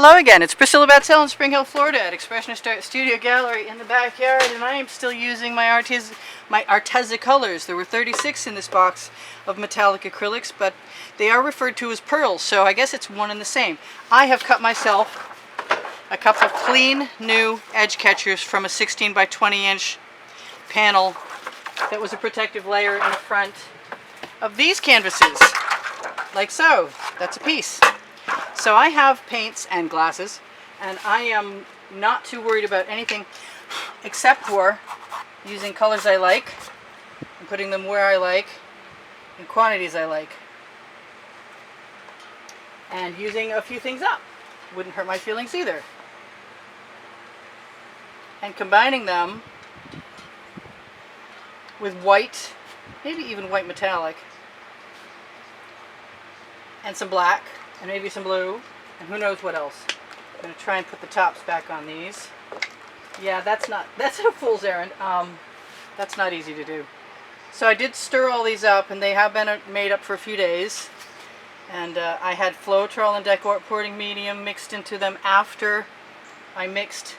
Hello again, it's Priscilla Batzell in Spring Hill, Florida at Expressionist Art Studio Gallery in the backyard, and I am still using my ARTEZA colors. There were 36 in this box of metallic acrylics, but they are referred to as pearls, so I guess it's one and the same. I have cut myself a couple of clean new edge catchers from a 16 by 20 inch panel that was a protective layer in the front of these canvases, like so. That's a piece. So I have paints and glasses, and I am not too worried about anything except for using colors I like and putting them where I like in quantities I like, and using a few things up. Wouldn't hurt my feelings either. And combining them with white, maybe even white metallic, and some black, and maybe some blue, and who knows what else. I'm going to try and put the tops back on these. Yeah, that's a fool's errand. That's not easy to do. So I did stir all these up, and they have been made up for a few days. And I had Floetrol and Decor Porting Medium mixed into them after I mixed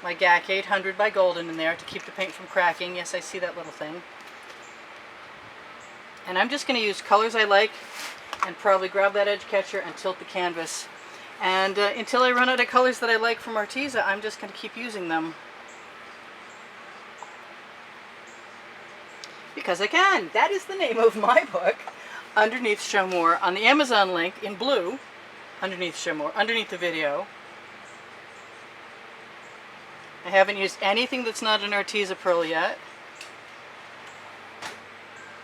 my GAC 800 by Golden in there to keep the paint from cracking. Yes, I see that little thing. And I'm just going to use colors I like and probably grab that edge catcher and tilt the canvas. And until I run out of colors that I like from ARTEZA, I'm just going to keep using them. Because I can. That is the name of my book, Underneath Show More, on the Amazon link in blue, Underneath Show More, underneath the video. I haven't used anything that's not an ARTEZA pearl yet.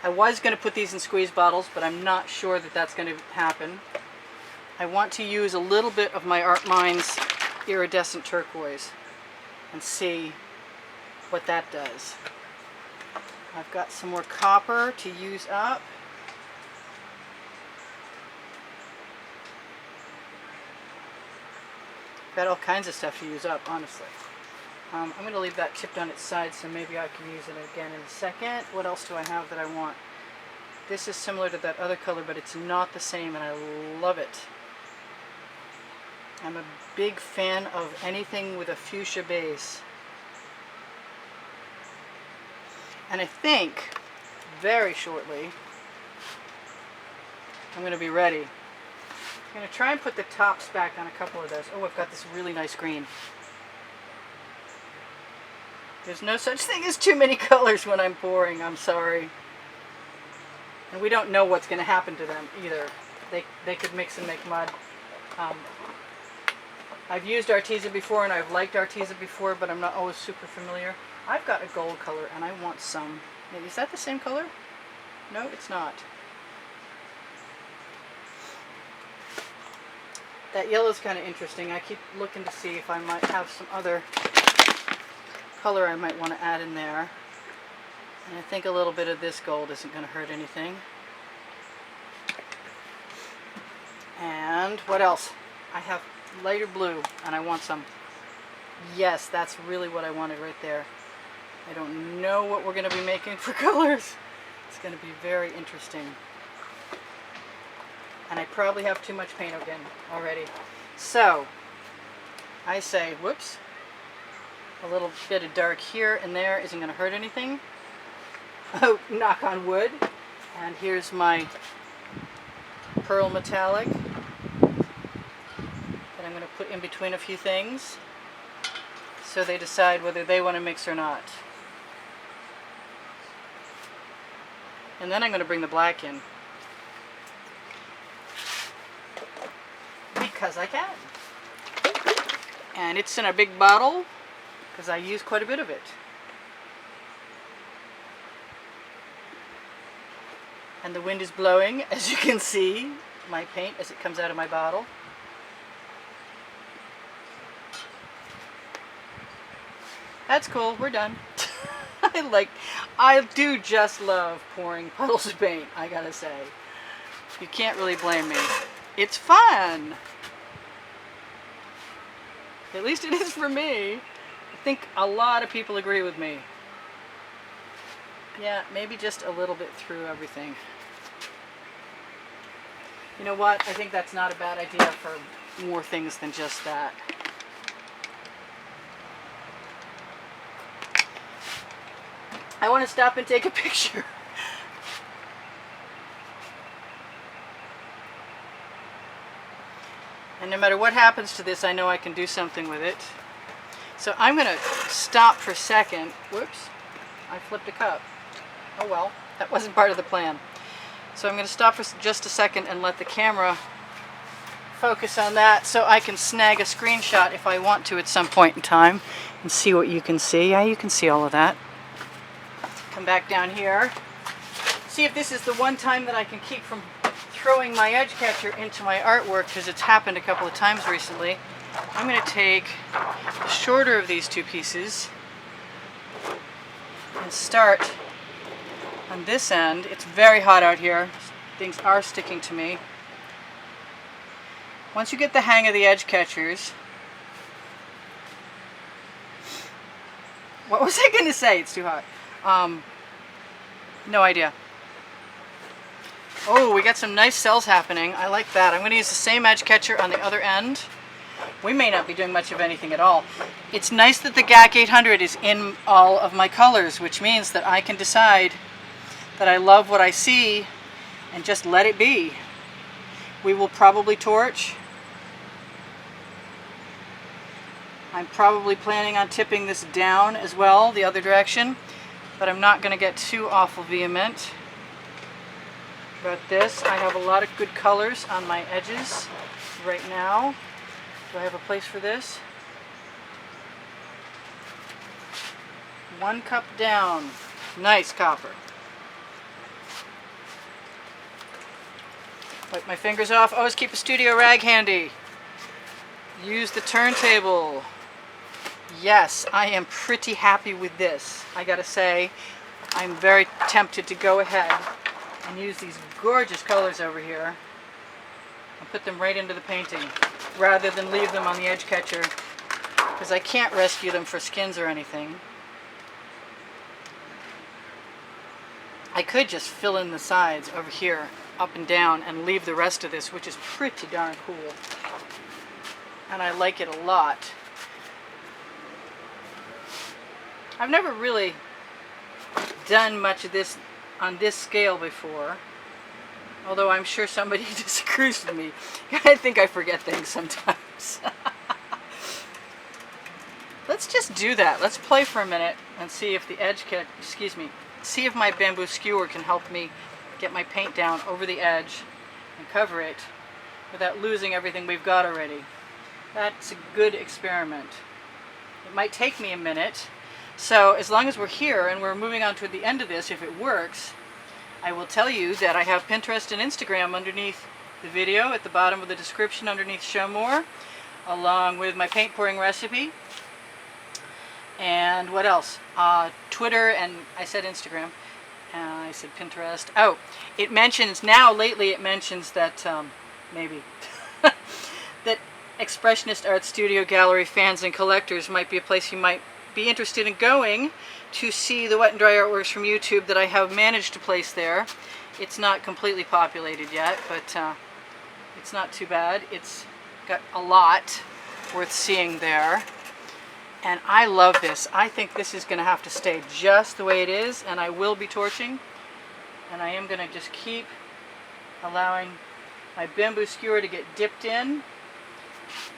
I was going to put these in squeeze bottles, but I'm not sure that that's going to happen. I want to use a little bit of my Art Minds iridescent turquoise and see what that does. I've got some more copper to use up. I've got all kinds of stuff to use up, honestly. I'm going to leave that chipped on its side, so maybe I can use it again in a second. What else do I have that I want? This is similar to that other color, but it's not the same, and I love it. I'm a big fan of anything with a fuchsia base. And I think, very shortly, I'm going to be ready. I'm going to try and put the tops back on a couple of those. Oh, I've got this really nice green. There's no such thing as too many colors when I'm pouring, I'm sorry. And we don't know what's going to happen to them either. They could mix and make mud. I've used ARTEZA before, and I've liked ARTEZA before, but I'm not always super familiar. I've got a gold color, and I want some. Maybe, is that the same color? No, it's not. That yellow's kind of interesting. I keep looking to see if I might have some other color I might want to add in there. And I think a little bit of this gold isn't going to hurt anything. And what else? I have lighter blue, and I want some. Yes, that's really what I wanted right there. I don't know what we're going to be making for colors. It's going to be very interesting. And I probably have too much paint again already. So, I say, whoops. A little bit of dark here and there isn't going to hurt anything. Oh, knock on wood. And here's my pearl metallic that I'm going to put in between a few things so they decide whether they want to mix or not. And then I'm going to bring the black in. Because I can. And it's in a big bottle, because I use quite a bit of it. And the wind is blowing, as you can see, my paint as it comes out of my bottle. That's cool, we're done. I do just love pouring puddles of paint, I gotta say. You can't really blame me. It's fun. At least it is for me. I think a lot of people agree with me. Yeah, maybe just a little bit through everything. You know what? I think that's not a bad idea for more things than just that. I want to stop and take a picture. And no matter what happens to this, I know I can do something with it. So I'm going to stop for a second. Whoops, I flipped a cup. Oh well, that wasn't part of the plan. So I'm going to stop for just a second and let the camera focus on that so I can snag a screenshot if I want to at some point in time and see what you can see. Yeah, you can see all of that. Come back down here. See if this is the one time that I can keep from throwing my edge catcher into my artwork, because it's happened a couple of times recently. I'm going to take the shorter of these two pieces and start on this end. It's very hot out here. Things are sticking to me. Once you get the hang of the edge catchers, what was I going to say? It's too hot. No idea. Oh, we got some nice cells happening. I like that. I'm going to use the same edge catcher on the other end. We may not be doing much of anything at all. It's nice that the GAC 800 is in all of my colors, which means that I can decide that I love what I see and just let it be. We will probably torch. I'm probably planning on tipping this down as well, the other direction, but I'm not going to get too awful vehement about this. I have a lot of good colors on my edges right now. Do I have a place for this? 1 cup down. Nice copper. Wipe my fingers off. Always keep a studio rag handy. Use the turntable. Yes, I am pretty happy with this. I gotta say, I'm very tempted to go ahead and use these gorgeous colors over here and put them right into the painting rather than leave them on the edge catcher, because I can't rescue them for skins or anything. I could just fill in the sides over here, up and down, and leave the rest of this, which is pretty darn cool. And I like it a lot. I've never really done much of this on this scale before, although I'm sure somebody disagrees with me. I think I forget things sometimes. Let's just do that. Let's play for a minute and see if the edge kit, see if my bamboo skewer can help me get my paint down over the edge and cover it without losing everything we've got already. That's a good experiment. It might take me a minute. So as long as we're here and we're moving on to the end of this, if it works, I will tell you that I have Pinterest and Instagram underneath the video, at the bottom of the description underneath Show More, along with my paint pouring recipe. And what else? Twitter, and I said Instagram, I said Pinterest. Oh, it mentions, now lately it mentions that, maybe, that Expressionist Art Studio Gallery fans and collectors might be a place you might be interested in going to see the wet and dry artworks from YouTube that I have managed to place there. It's not completely populated yet, but it's not too bad. It's got a lot worth seeing there. And I love this. I think this is going to have to stay just the way it is, and I will be torching. And I am going to just keep allowing my bamboo skewer to get dipped in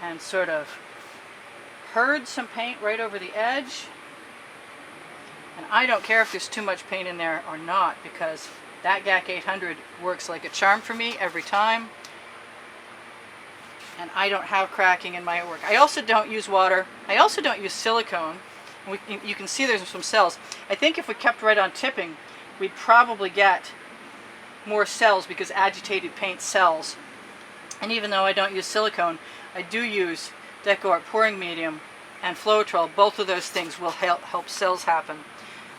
and sort of herd some paint right over the edge. And I don't care if there's too much paint in there or not, because that GAC 800 works like a charm for me every time. And I don't have cracking in my artwork. I also don't use water. I also don't use silicone. You can see there's some cells. I think if we kept right on tipping, we'd probably get more cells, because agitated paint sells. And even though I don't use silicone, I do use Deco Art pouring medium and Floetrol. Both of those things will help cells happen.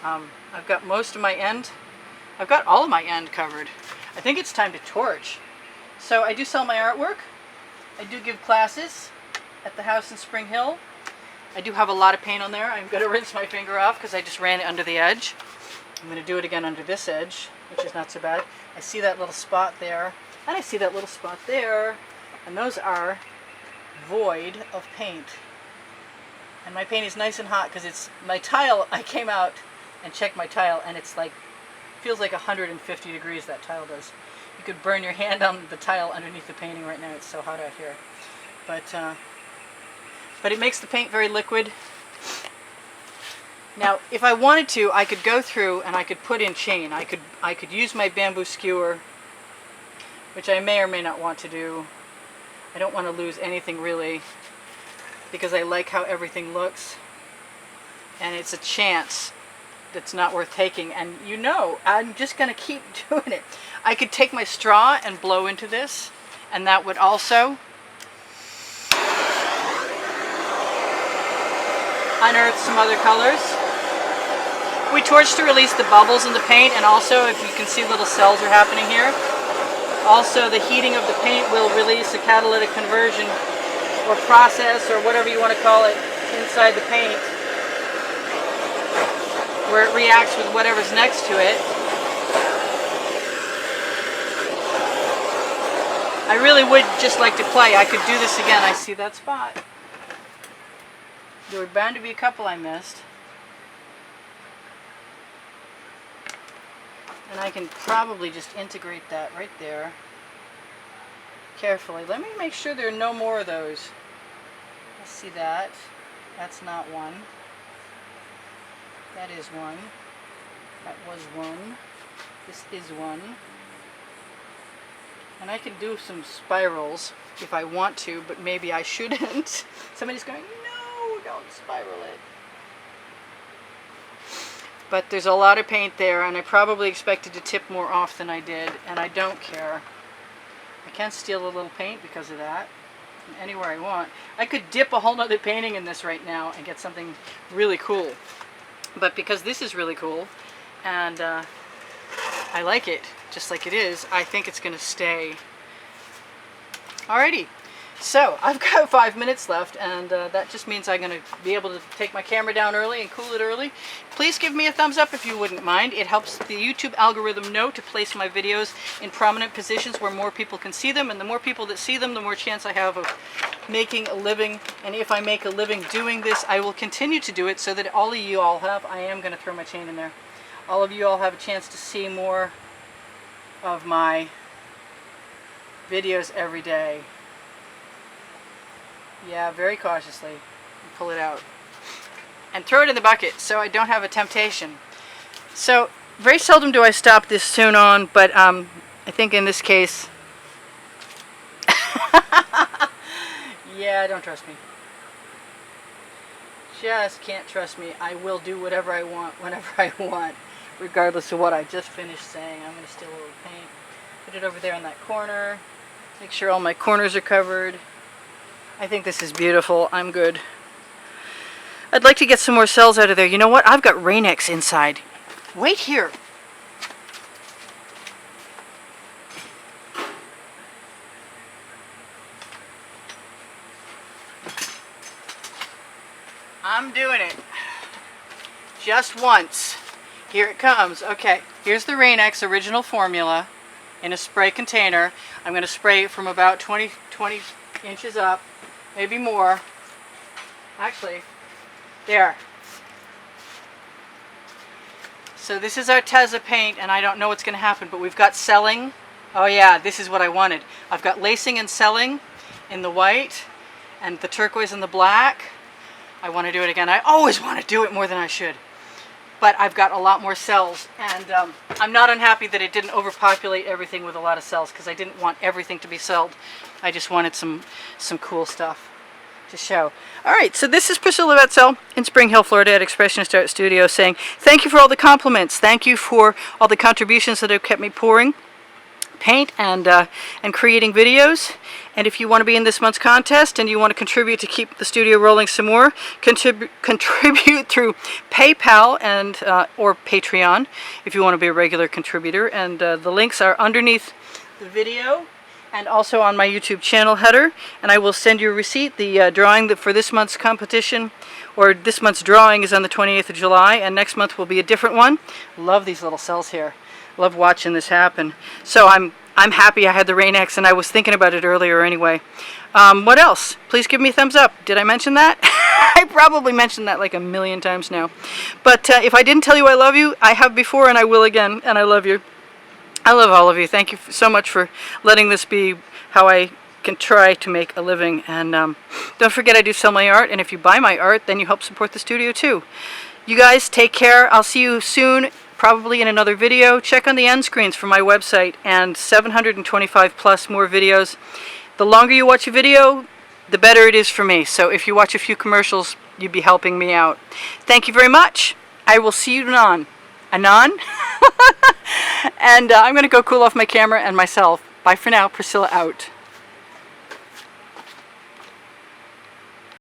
I've got most of my end. I've got all of my end covered. I think it's time to torch. So I do sell my artwork. I do give classes at the house in Spring Hill. I do have a lot of paint on there. I'm going to rinse my finger off because I just ran it under the edge. I'm going to do it again under this edge, which is not so bad. I see that little spot there, and I see that little spot there, and those are void of paint. And my paint is nice and hot because it's my tile. I came out and checked my tile, and it's like, feels like 150 degrees, that tile does. You could burn your hand on the tile underneath the painting right now. It's so hot out here. But it makes the paint very liquid. Now, if I wanted to, I could go through and I could put in chain. I could use my bamboo skewer, which I may or may not want to do. I don't want to lose anything really, because I like how everything looks, and it's a chance that's not worth taking. And you know, I'm just going to keep doing it. I could take my straw and blow into this, and that would also unearth some other colors. We torch to release the bubbles in the paint, and also, if you can see, little cells are happening here. Also, the heating of the paint will release a catalytic conversion or process, or whatever you want to call it, inside the paint, where it reacts with whatever's next to it. I really would just like to play. I could do this again. I see that spot. There were bound to be a couple I missed. And I can probably just integrate that right there carefully. Let me make sure there are no more of those. Let's see that. That's not one. That is one. That was one. This is one. And I can do some spirals if I want to, but maybe I shouldn't. Somebody's going, no, don't spiral it. But there's a lot of paint there, and I probably expected to tip more off than I did, and I don't care. I can steal a little paint because of that, anywhere I want. I could dip a whole nother painting in this right now and get something really cool. But because this is really cool, and I like it just like it is, I think it's going to stay. Alrighty. So, I've got 5 minutes left, and that just means I'm going to be able to take my camera down early and cool it early. Please give me a thumbs up if you wouldn't mind. It helps the YouTube algorithm know to place my videos in prominent positions where more people can see them, and the more people that see them, the more chance I have of making a living. And if I make a living doing this, I will continue to do it so that all of you all have, I am going to throw my chain in there, all of you all have a chance to see more of my videos every day. Yeah, very cautiously. Pull it out. And throw it in the bucket so I don't have a temptation. So, very seldom do I stop this soon on, but I think in this case... yeah, don't trust me. Just can't trust me. I will do whatever I want, whenever I want, regardless of what I just finished saying. I'm going to steal a little paint. Put it over there in that corner. Make sure all my corners are covered. I think this is beautiful. I'm good. I'd like to get some more cells out of there. You know what? I've got RainX inside. Wait here. I'm doing it. Just once. Here it comes. Okay, here's the RainX original formula in a spray container. I'm going to spray it from about 20 inches up. Maybe more. Actually, there. So this is ARTEZA paint, and I don't know what's going to happen, but we've got selling. Oh yeah, this is what I wanted. I've got lacing and selling in the white, and the turquoise and the black. I want to do it again. I always want to do it more than I should. But I've got a lot more cells, and I'm not unhappy that it didn't overpopulate everything with a lot of cells, because I didn't want everything to be celled. I just wanted some cool stuff to show. Alright, so this is Priscilla Batzell in Spring Hill, Florida at Expressionist Art Studio, saying thank you for all the compliments. Thank you for all the contributions that have kept me pouring paint and creating videos. And if you want to be in this month's contest and you want to contribute to keep the studio rolling some more, contribute through PayPal and or Patreon if you want to be a regular contributor. And the links are underneath the video and also on my YouTube channel header. And I will send you a receipt. The drawing for this month's competition, or this month's drawing, is on the 28th of July, and next month will be a different one. Love these little cells here. Love watching this happen. So I'm happy I had the RainX, and I was thinking about it earlier anyway. What else? Please give me a thumbs up. Did I mention that? I probably mentioned that like a million times now. But if I didn't tell you I love you, I have before and I will again. And I love you. I love all of you. Thank you so much for letting this be how I can try to make a living. And don't forget I do sell my art. And if you buy my art, then you help support the studio too. You guys take care. I'll see you soon, probably in another video. Check on the end screens for my website and 725 plus more videos. The longer you watch a video, the better it is for me. So if you watch a few commercials, you'd be helping me out. Thank you very much. I will see you anon. Anon? And I'm going to go cool off my camera and myself. Bye for now. Priscilla out.